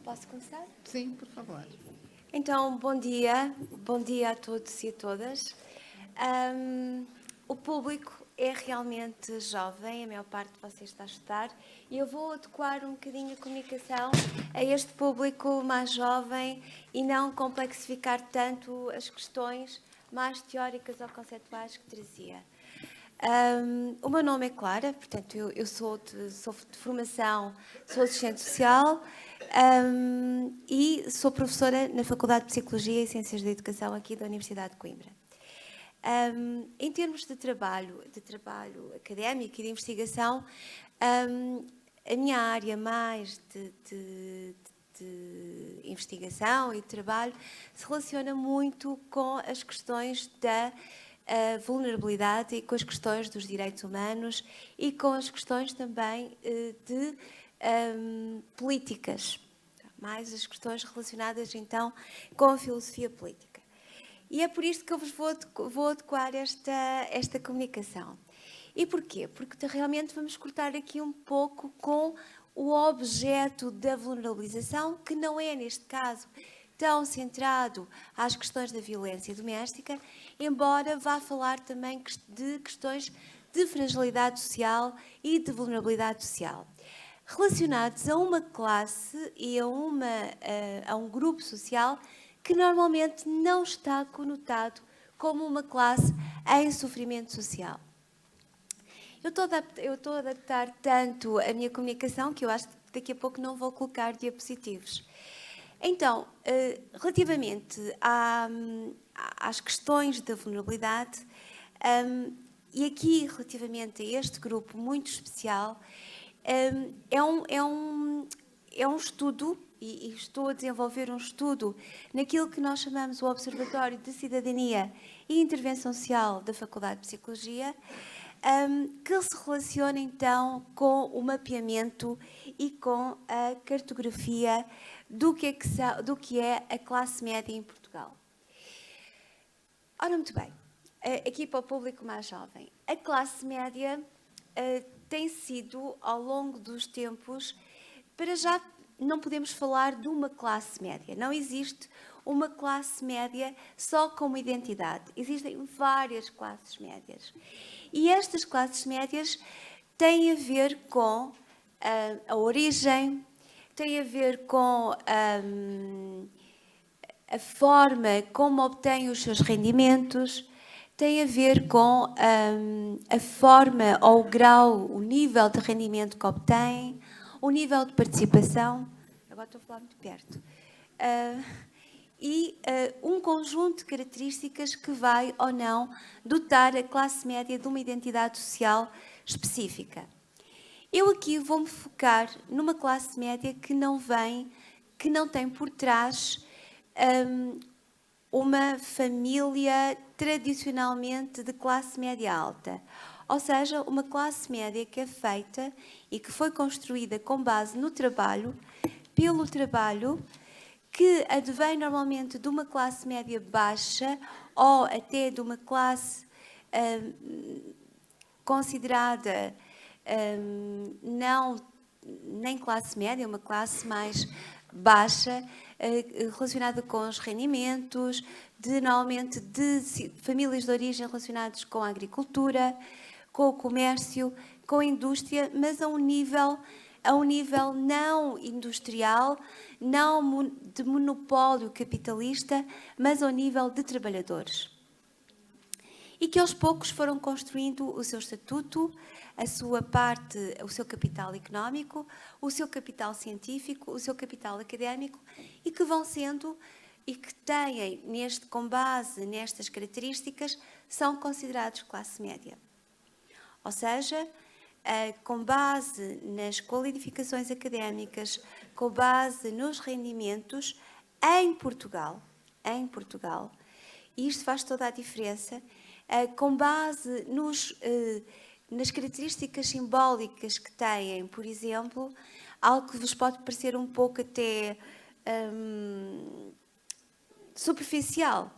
Posso começar? Sim, por favor. Então, bom dia a todos e a todas. O público é realmente jovem, a maior parte de vocês está a estudar, e eu vou adequar um bocadinho a comunicação a este público mais jovem e não complexificar tanto as questões mais teóricas ou conceituais que trazia. O meu nome é Clara, portanto, eu sou de formação, sou assistente social e sou professora na Faculdade de Psicologia e Ciências da Educação aqui da Universidade de Coimbra. Em termos de trabalho académico e de investigação, a minha área mais de investigação e de trabalho se relaciona muito com as questões da vulnerabilidade e com as questões dos direitos humanos e com as questões também de políticas, mais as questões relacionadas então com a filosofia política. E é por isto que eu vos vou adequar esta comunicação. E porquê? Porque realmente vamos cortar aqui um pouco com o objeto da vulnerabilização, que não é, neste caso, tão centrado às questões da violência doméstica, embora vá falar também de questões de fragilidade social e de vulnerabilidade social, relacionados a uma classe e a um grupo social que normalmente não está conotado como uma classe em sofrimento social. Eu estou a adaptar tanto a minha comunicação que eu acho que daqui a pouco não vou colocar diapositivos. Então, relativamente às questões da vulnerabilidade, e aqui relativamente a este grupo muito especial, é um estudo, e estou a desenvolver um estudo naquilo que nós chamamos o Observatório de Cidadania e Intervenção Social da Faculdade de Psicologia, que se relaciona então com o mapeamento e com a cartografia do que é a classe média em Portugal. Ora, muito bem, aqui para o público mais jovem, a classe média tem sido, ao longo dos tempos, para já não podemos falar de uma classe média. Não existe uma classe média só como identidade. Existem várias classes médias. E estas classes médias têm a ver com a origem, têm a ver com a forma como obtêm os seus rendimentos, tem a ver com a forma ou o grau, o nível de rendimento que obtêm, o nível de participação, agora estou a falar muito perto, e um conjunto de características que vai ou não dotar a classe média de uma identidade social específica. Eu aqui vou-me focar numa classe média que não tem por trás uma família tradicionalmente de classe média alta. Ou seja, uma classe média que é feita e que foi construída com base no trabalho, pelo trabalho, que advém normalmente de uma classe média baixa ou até de uma classe considerada não nem classe média, uma classe mais baixa, relacionada com os rendimentos, normalmente de famílias de origem relacionadas com a agricultura, com o comércio, com a indústria, mas a um nível não industrial, não de monopólio capitalista, mas ao nível de trabalhadores. E que aos poucos foram construindo o seu estatuto, a sua parte, o seu capital económico, o seu capital científico, o seu capital académico, e que vão sendo e que têm, com base nestas características, são considerados classe média. Ou seja, com base nas qualificações académicas, com base nos rendimentos, em Portugal, e isto faz toda a diferença, com base nas características simbólicas que têm, por exemplo, algo que vos pode parecer um pouco até superficial,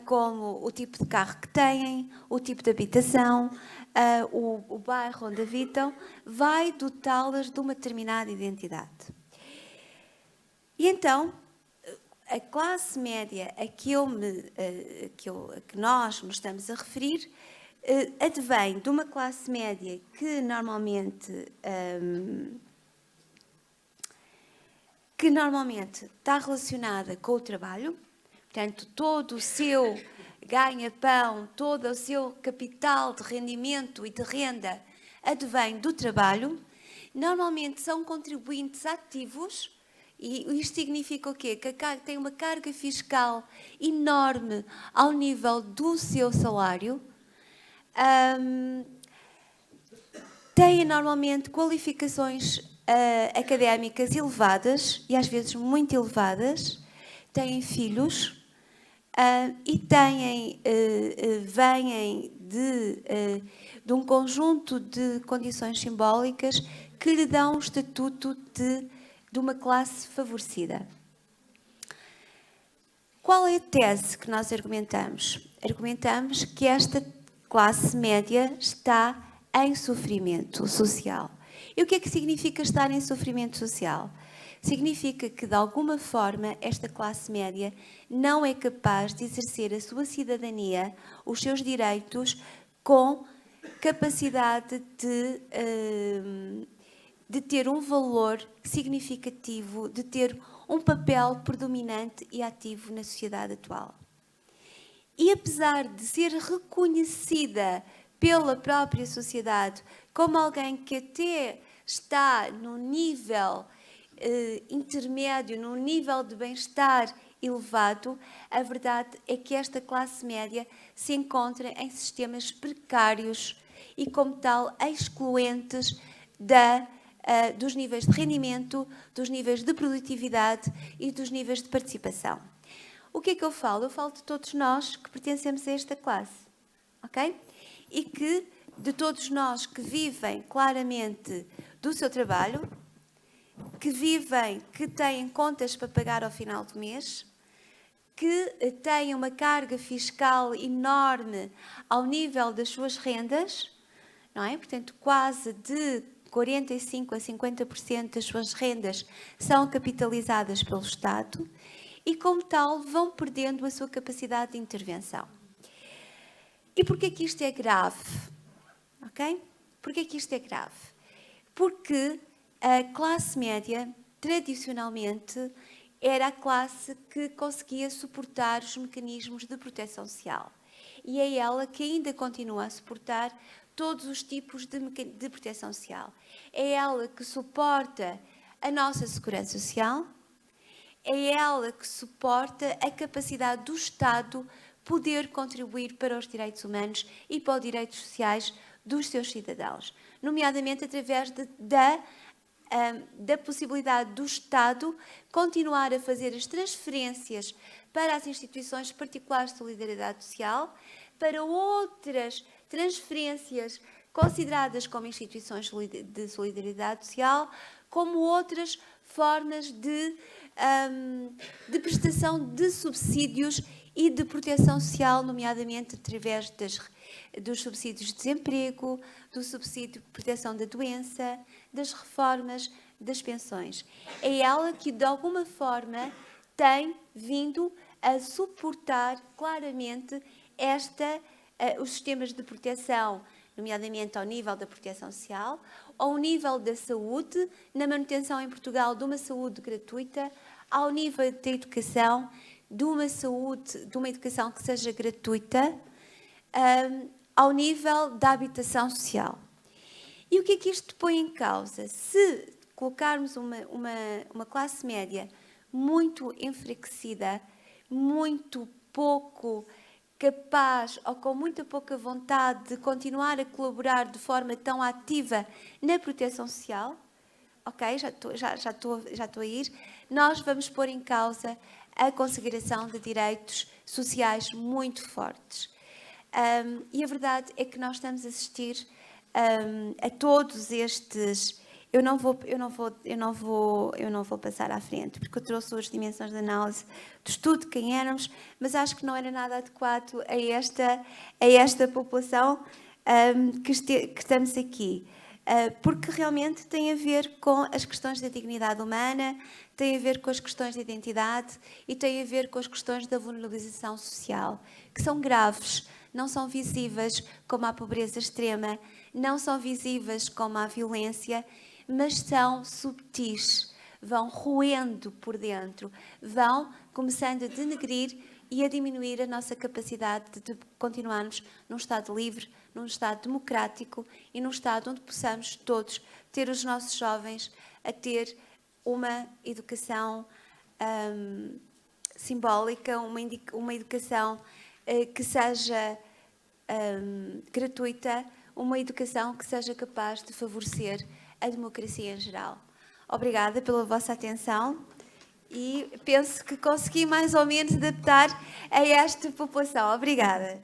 como o tipo de carro que têm, o tipo de habitação, o bairro onde habitam, vai dotá-las de uma determinada identidade. E então, a classe média a que nós nos estamos a referir advém de uma classe média que normalmente está relacionada com o trabalho, portanto, todo o seu ganha-pão, todo o seu capital de rendimento e de renda advém do trabalho. Normalmente são contribuintes ativos, e isto significa o quê? Que tem uma carga fiscal enorme ao nível do seu salário. Têm normalmente qualificações académicas elevadas, e às vezes muito elevadas, têm filhos e vêm de um conjunto de condições simbólicas que lhe dão o estatuto de uma classe favorecida. Qual é a tese que nós argumentamos? Argumentamos que esta classe média está em sofrimento social. E o que é que significa estar em sofrimento social? Significa que, de alguma forma, esta classe média não é capaz de exercer a sua cidadania, os seus direitos, com capacidade de ter um valor significativo, de ter um papel predominante e ativo na sociedade atual. E apesar de ser reconhecida pela própria sociedade como alguém que até está num nível intermédio, num nível de bem-estar elevado, a verdade é que esta classe média se encontra em sistemas precários e, como tal, excluentes dos níveis de rendimento, dos níveis de produtividade e dos níveis de participação. O que é que eu falo? Eu falo de todos nós que pertencemos a esta classe, ok? E de todos nós que vivem claramente do seu trabalho, que têm contas para pagar ao final do mês, que têm uma carga fiscal enorme ao nível das suas rendas, não é? Portanto, quase de 45% a 50% das suas rendas são capitalizadas pelo Estado e, como tal, vão perdendo a sua capacidade de intervenção. E porquê que isto é grave? Ok? Porquê que isto é grave? Porque a classe média, tradicionalmente, era a classe que conseguia suportar os mecanismos de proteção social. E é ela que ainda continua a suportar todos os tipos de proteção social. É ela que suporta a nossa segurança social, é ela que suporta a capacidade do Estado poder contribuir para os direitos humanos e para os direitos sociais dos seus cidadãos, nomeadamente através da possibilidade do Estado continuar a fazer as transferências para as instituições particulares de solidariedade social, para outras transferências consideradas como instituições de solidariedade social, como outras formas de prestação de subsídios e de proteção social, nomeadamente através dos subsídios de desemprego, do subsídio de proteção da doença, das reformas, das pensões. É ela que, de alguma forma, tem vindo a suportar claramente os sistemas de proteção, nomeadamente ao nível da proteção social, ao nível da saúde, na manutenção em Portugal de uma saúde gratuita, ao nível da educação, de uma educação que seja gratuita, ao nível da habitação social. E o que é que isto põe em causa? Se colocarmos uma classe média muito enfraquecida, muito pouco capaz ou com muito pouca vontade de continuar a colaborar de forma tão ativa na proteção social, ok? Já estou a ir. Nós vamos pôr em causa a consagração de direitos sociais muito fortes. E a verdade é que nós estamos a assistir a todos estes. Eu não vou passar à frente, porque eu trouxe as dimensões de análise do estudo de quem éramos, mas acho que não era nada adequado a esta população que estamos aqui. porque realmente tem a ver com as questões da dignidade humana, tem a ver com as questões da identidade e tem a ver com as questões da vulnerabilização social, que são graves, não são visíveis como a pobreza extrema, não são visíveis como a violência, mas são subtis, vão roendo por dentro, vão começando a denegrir e a diminuir a nossa capacidade de continuarmos num Estado livre, num Estado democrático e num Estado onde possamos todos ter os nossos jovens a ter uma educação simbólica, uma educação que seja gratuita, uma educação que seja capaz de favorecer a democracia em geral. Obrigada pela vossa atenção e penso que consegui mais ou menos adaptar a esta população. Obrigada.